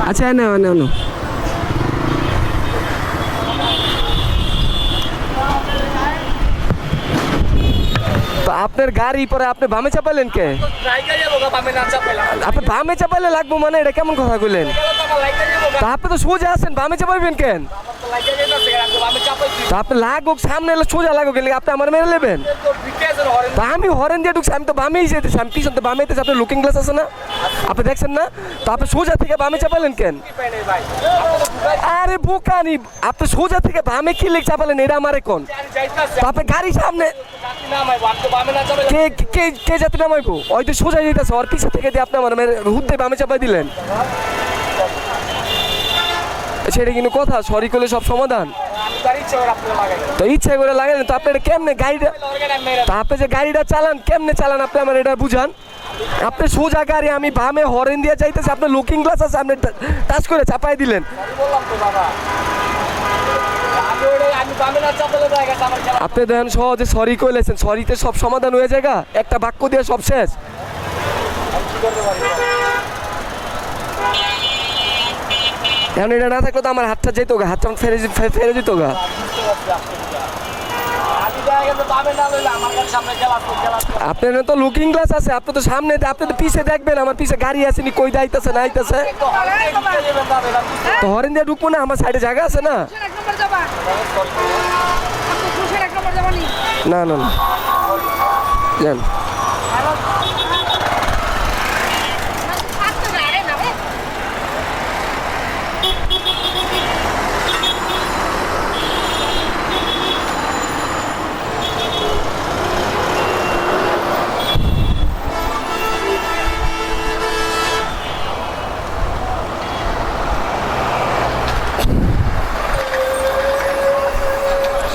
আচ্ছা এনে এনে এনে তো আপনার গাড়ি পরে আপনি বামে চাপালেন কে? আপনি বামে চাপালে লাগবো মানে এটা কেমন কথা কইলেন? তা আপনি তো সোজা আছেন, বামে চাপাইবেন কেন? তা আপনি লাগুক সামনে এলে সোজা লাগুক, আপনি আমার মেরে নেবেন? তা আমি হরেন দিয়ে ঢুকছি, আমি তো বামেই যেতেছি, আমি পিছন তো বামে যেতেছি। আপনার লুকিং গ্লাস আছে না? আপনি দেখছেন না? তো আপনি সোজা থেকে বামে চাপালেন কেন? আরে বোকানি, আপনি সোজা থেকে বামে কি লিখ চাপালেন এটা আমারে কোন? আপনি গাড়ি সামনে কে কে কে যাতে নামাইবো? ওই তো সোজা যেতেছে, ওর পিছন থেকে দিয়ে আপনি আমার হুদ্দে বামে চাপাই দিলেন। সেটা কিন্তু কথা, সরি করলে সব সমাধান? তো ইচ্ছা করে লাগালেন তো আপনি এটা কেমনে গাড়িটা, তা আপনি যে গাড়িটা চালান কেমনে চালান আপনি আমার এটা বুঝান। আপনি সোজা গাড়ি, আমি বামে হরেন দিয়ে যাইতেছি, আপনার লুকিং গ্লাস আছে, আপনি টাচ করে চাপাই দিলেন। আপনি দেখেন সহজে সরি কইলেছেন, সরিতে সব সমাধান হয়ে যায়, একটা বাক্য দিয়ে সব শেষ। এখন এটা না থাকলে তো আমার হাতটা যেত গা, হাতটা ফেরে যেত গা। আপনার তো লুকিং গ্লাস আছে, আপনি তো সামনে, আপনি তো পিছে দেখবেন আমার পিছে গাড়ি আসেনি, কই যাইতেছে না আইতেছে। তো হরেন দিয়ে ঢুকবো না, আমার সাইডে জায়গা আছে না? না না না যান।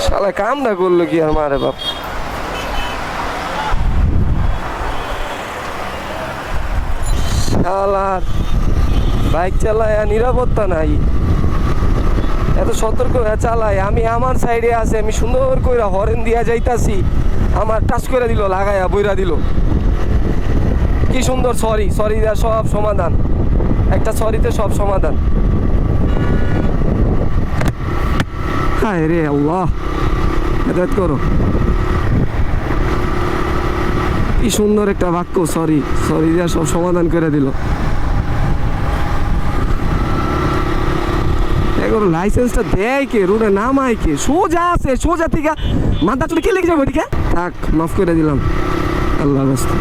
শালা কামটা করলো কি আর মারে বাপ। শালার বাইক চালায় নিরাপত্তা নাই, এত সতর্ক হয়ে চালায়। আমি আমার সাইডে আছে, আমি সুন্দর করে হরেন দিয়া যাইতাছি, আমার টাচ করে দিল, লাগাইয়া বইরা দিল। কি সুন্দর সরি, সরি দেওয়া সব সমাধান, একটা সরিতে সব সমাধান। হায় রে আল্লাহ, হেদায়েত করো। কি সুন্দর একটা বাক্য, সরি, সরি দেওয়া সব সমাধান করে দিল। এখন লাইসেন্সটা দেয় কে, রোডে নামায় কে? সোজা আছে, সোজা থেকে মাথা চলে কে লেগে যাবো এদিকে? থাক, মাফ করে দিলাম, আল্লাহ রাস্তা।